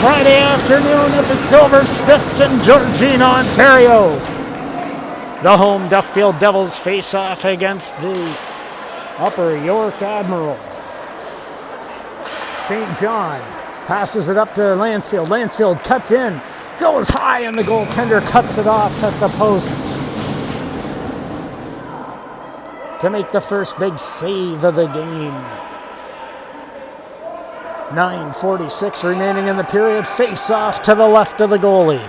Friday afternoon at the Silver Stick in Georgina, Ontario. The home Duffield Devils face off against the Upper York Admirals. St. John passes it up to Lansfield. Lansfield cuts in, goes high, and the goaltender cuts it off at the post to make the first big save of the game. 9:46 remaining in the period. Face off to the left of the goalie.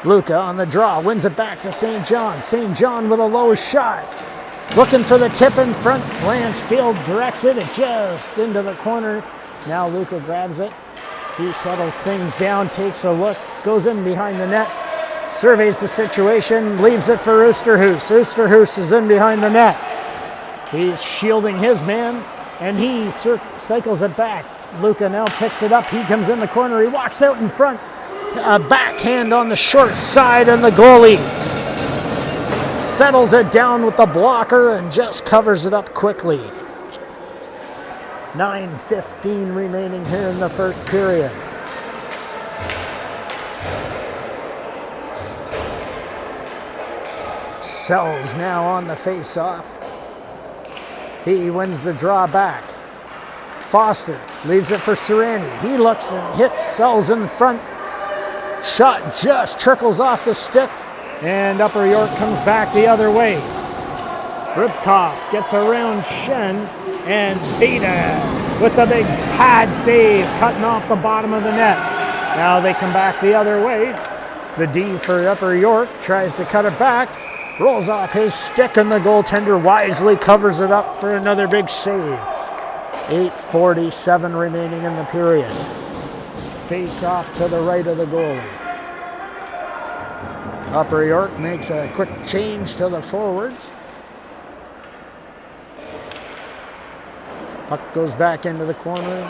Luca on the draw, wins it back to St. John. St. John with a low shot. Looking for the tip in front. Lansfield directs it just into the corner. Now Luca grabs it. He settles things down, takes a look, goes in behind the net, surveys the situation, leaves it for Oosterhuis. Oosterhuis is in behind the net. He's shielding his man, and he cycles it back. Luca now picks it up. He comes in the corner. He walks out in front. A backhand on the short side, and the goalie settles it down with the blocker and just covers it up quickly. 9:15 remaining here in the first period. Sells now on the face-off. He wins the draw back. Foster leaves it for Serrani. He looks and hits Sells in front. Shot just trickles off the stick, and Upper York comes back the other way. Ribkoff gets around Shen, and Beta with the big pad save, cutting off the bottom of the net. Now they come back the other way. The D for Upper York tries to cut it back, rolls off his stick, and the goaltender wisely covers it up for another big save. 8:47 remaining in the period. Face off to the right of the goalie. Upper York makes a quick change to the forwards. Puck goes back into the corner.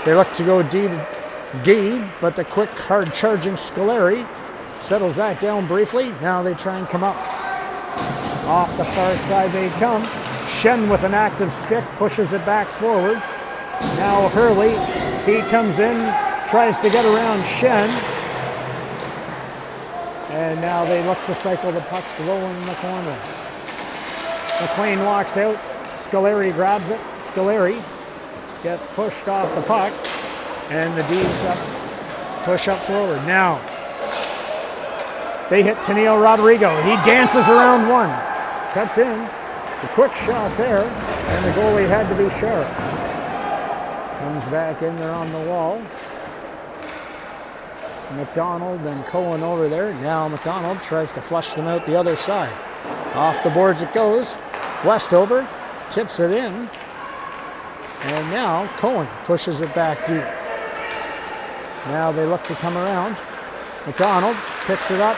They look to go D to D, but the quick, hard-charging Scoleri settles that down briefly. Now they try and come up. Off the far side they come. Shen with an active stick pushes it back forward. Now Hurley, he comes in, tries to get around Shen. And now they look to cycle the puck low in the corner. McLean walks out. Scoleri grabs it. Scoleri gets pushed off the puck. And the D's push up forward. Now they hit Tennille Rodrigo. He dances around one. Cuts in. A quick shot there. And the goalie had to be sharp. Comes back in there on the wall. McDonald and Cohen over there. Now McDonald tries to flush them out the other side. Off the boards it goes. Westover tips it in. And now Cohen pushes it back deep. Now they look to come around. McDonald picks it up.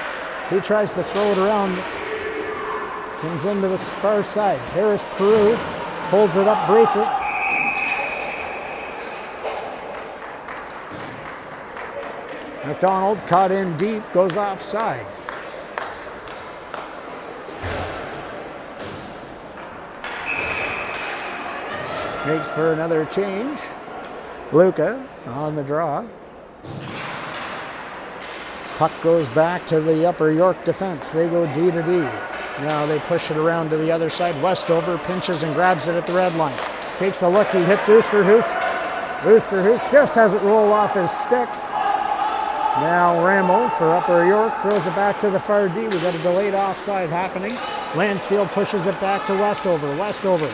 He tries to throw it around. Comes into the far side. Harris Peru holds it up briefly. McDonald caught in deep, goes offside. Makes for another change. Luca on the draw. Puck goes back to the Upper York defense. They go D to D. Now they push it around to the other side. Westover pinches and grabs it at the red line. Takes a look, he hits Oosterhuis. Oosterhuis just has it roll off his stick. Now Ramo for Upper York throws it back to the far D. We've got a delayed offside happening. Lansfield pushes it back to Westover. Westover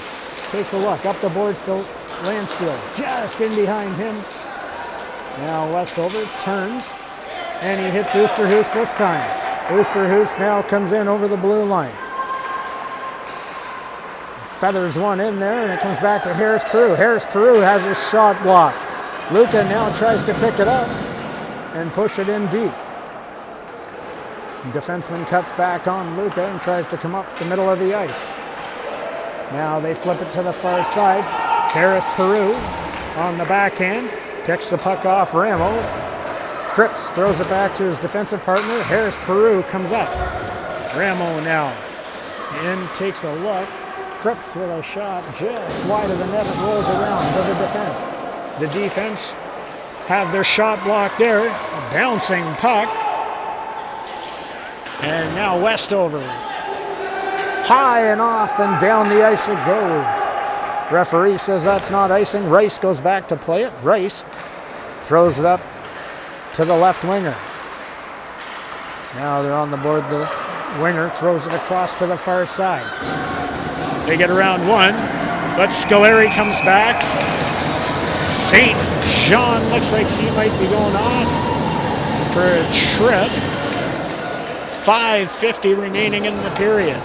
takes a look up the boards to Lansfield. Just in behind him. Now Westover turns and he hits Oosterhuis this time. Oosterhuis now comes in over the blue line. Feathers one in there and it comes back to Harris Peru. Harris Peru has his shot blocked. Luca now tries to pick it up and push it in deep. Defenseman cuts back on Luca and tries to come up the middle of the ice. Now they flip it to the far side. Harris Peru on the backhand. Kicks the puck off Ramo. Cripps throws it back to his defensive partner. Harris Peru comes up. Ramo now in, takes a look. Cripps with a shot just wide of the net and rolls around to the defense. The defense have their shot blocked there. A bouncing puck. And now Westover. High and off and down the ice it goes. Referee says that's not icing. Rice goes back to play it. Rice throws it up to the left winger. Now they're on the board. The winger throws it across to the far side. They get around one, but Scoleri comes back. St. John looks like he might be going off for a trip. 5:50 remaining in the period.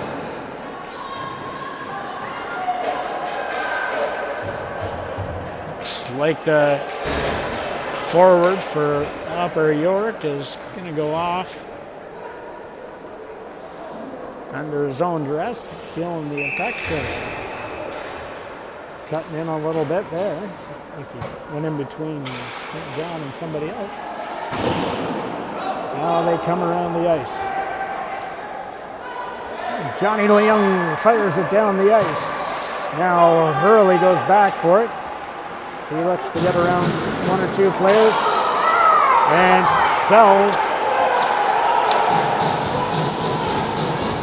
Looks like the forward for Upper York is going to go off under his own dress, feeling the effects of it. Cutting in a little bit there. I think he went in between St. John and somebody else. Now they come around the ice. Johnny Leung fires it down the ice. Now Hurley goes back for it. He looks to get around one or two players and sells.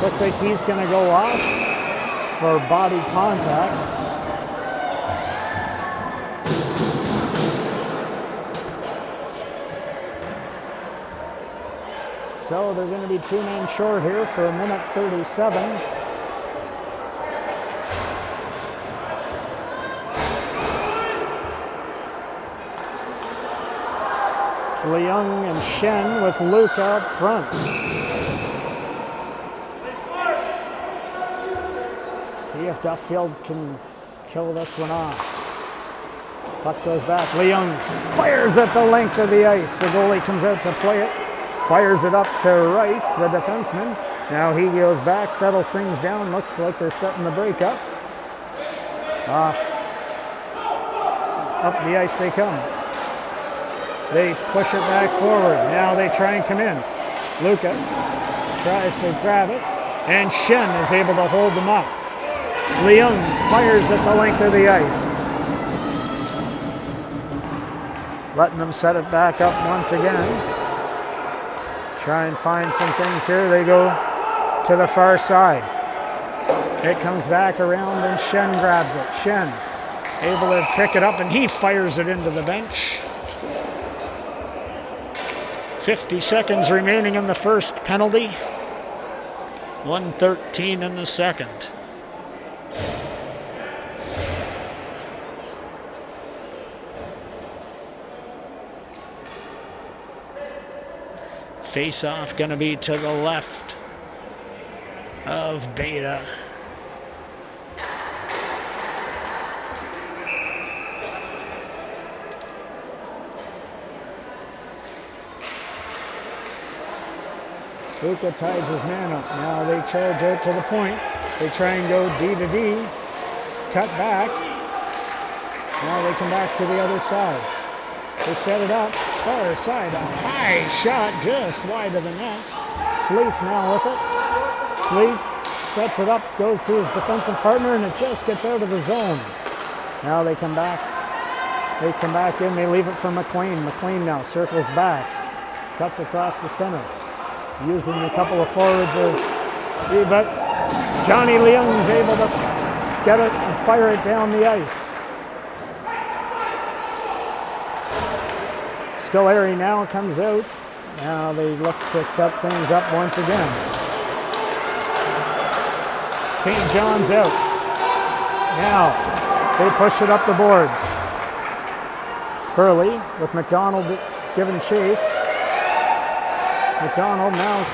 Looks like he's going to go off for body contact. So they're going to be 2 men short here for a minute 37. Leung and Shen with Luke up front. See if Duffield can kill this one off. Puck goes back. Leung fires at the length of the ice. The goalie comes out to play it. Fires it up to Rice, the defenseman. Now he goes back, settles things down. Looks like they're setting the break up. Off. Up the ice they come. They push it back forward. Now they try and come in. Luca tries to grab it, and Shen is able to hold them up. Leung fires at the length of the ice. Letting them set it back up once again. Try and find some things here. They go to the far side. It comes back around and Shen grabs it. Shen able to pick it up and he fires it into the bench. 50 seconds remaining in the first penalty. 1:13 in the second. Face-off going to be to the left of Beta. Luca ties his man up. Now they charge out to the point. They try and go D to D. Cut back. Now they come back to the other side. They set it up. Far side. A high shot just wide of the net. Sleeth now with it. Sleeth sets it up. Goes to his defensive partner and it just gets out of the zone. Now they come back. They come back in. They leave it for McLean. McLean now circles back. Cuts across the center. Using a couple of forwards as, but Johnny Leung is able to get it and fire it down the ice. Scoleri now comes out. Now they look to set things up once again. St. John's out. Now they push it up the boards. Hurley with McDonald giving chase. McDonald now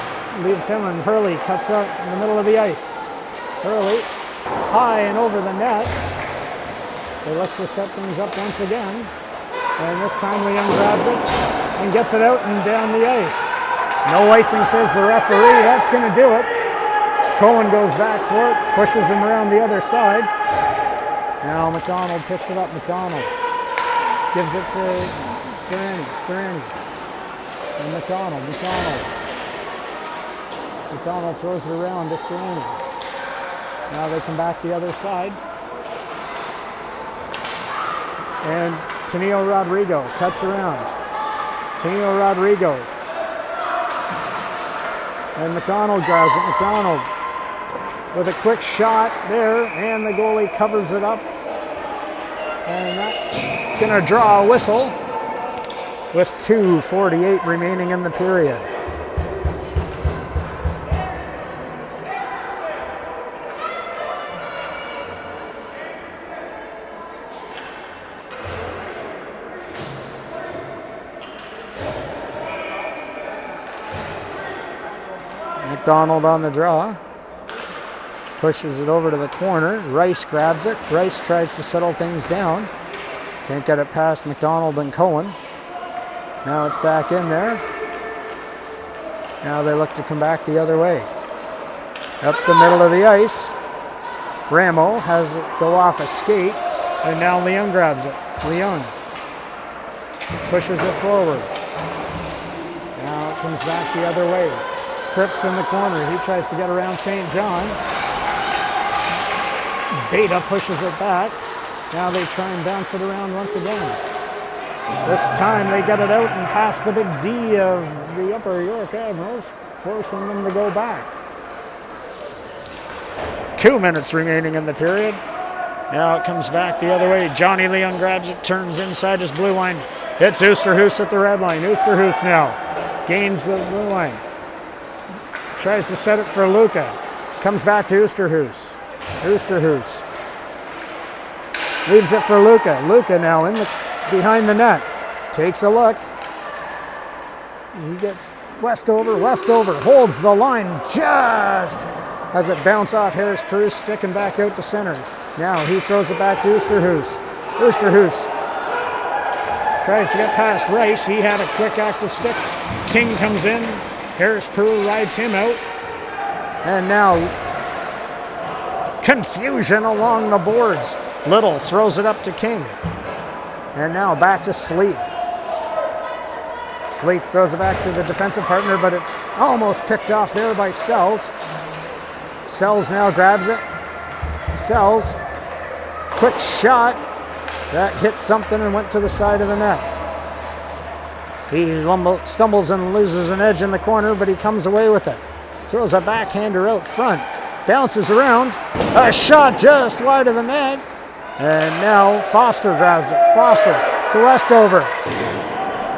leaves him and Hurley cuts out in the middle of the ice. Hurley high and over the net. They look to set things up once again. And this time Leung grabs it and gets it out and down the ice. No icing, says the referee. That's going to do it. Cohen goes back for it, pushes him around the other side. Now McDonald picks it up. McDonald gives it to Serrani. And McDonald throws it around to Serrani. Now they come back the other side. And Tenio Rodrigo cuts around. Tenio Rodrigo. And McDonald grabs it. McDonald with a quick shot there, and the goalie covers it up. And that's going to draw a whistle with 2:48 remaining in the period. McDonald on the draw. Pushes it over to the corner. Rice grabs it. Rice tries to settle things down. Can't get it past McDonald and Cohen. Now it's back in there. Now they look to come back the other way. Up the middle of the ice. Ramo has it go off a skate. And now Leung grabs it. Leung pushes it forward. Now it comes back the other way. Cripps in the corner. He tries to get around St. John. Beta pushes it back. Now they try and bounce it around once again. This time they get it out and past the big D of the Upper York Admirals, forcing them to go back. 2 minutes remaining in the period. Now it comes back the other way. Johnny Leung grabs it, turns inside his blue line. Hits Oosterhuis at the red line. Oosterhuis now gains the blue line. Tries to set it for Luca. Comes back to Oosterhuis. Oosterhuis leaves it for Luca. Luca now in the behind the net. Takes a look. He gets Westover. Westover holds the line just as it bounce off Harris Pearce, sticking back out to center. Now he throws it back to Oosterhuis. Oosterhuis tries to get past Rice. He had a quick active stick. King comes in. Harris Pearce rides him out. And now confusion along the boards. Little throws it up to King. And now back to Sleeth. Sleeth throws it back to the defensive partner, but it's almost picked off there by Sells. Sells now grabs it. Sells. Quick shot. That hit something and went to the side of the net. He stumbles and loses an edge in the corner, but he comes away with it. Throws a backhander out front. Bounces around. A shot just wide of the net. And now Foster grabs it. Foster to Westover.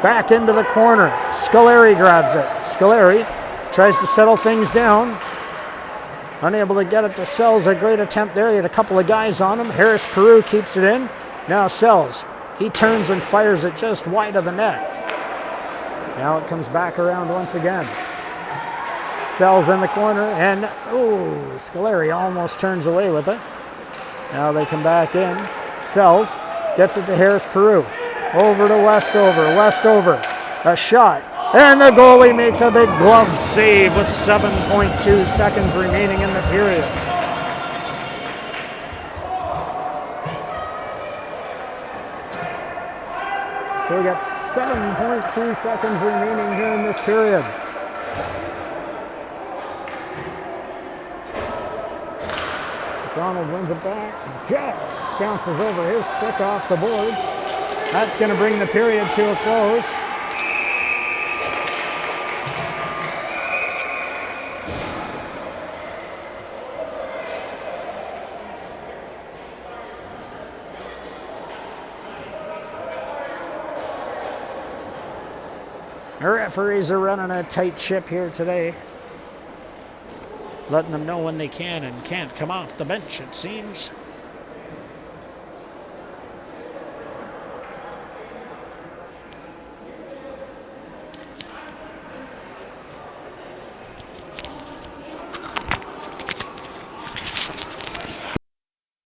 Back into the corner. Scolari grabs it. Scolari tries to settle things down. Unable to get it to Sells. A great attempt there. He had a couple of guys on him. Harris Peru keeps it in. Now Sells. He turns and fires it just wide of the net. Now it comes back around once again. Sells in the corner, and Scolari almost turns away with it. Now they come back in. Sells gets it to Harris Peru. Over to Westover. Westover, a shot. And the goalie makes a big glove save with 7.2 seconds remaining in the period. So we got 7.2 seconds remaining here in this period. Donald wins it back. Just bounces over his stick off the boards. That's going to bring the period to a close. The referees are running a tight ship here today, letting them know when they can and can't come off the bench, it seems.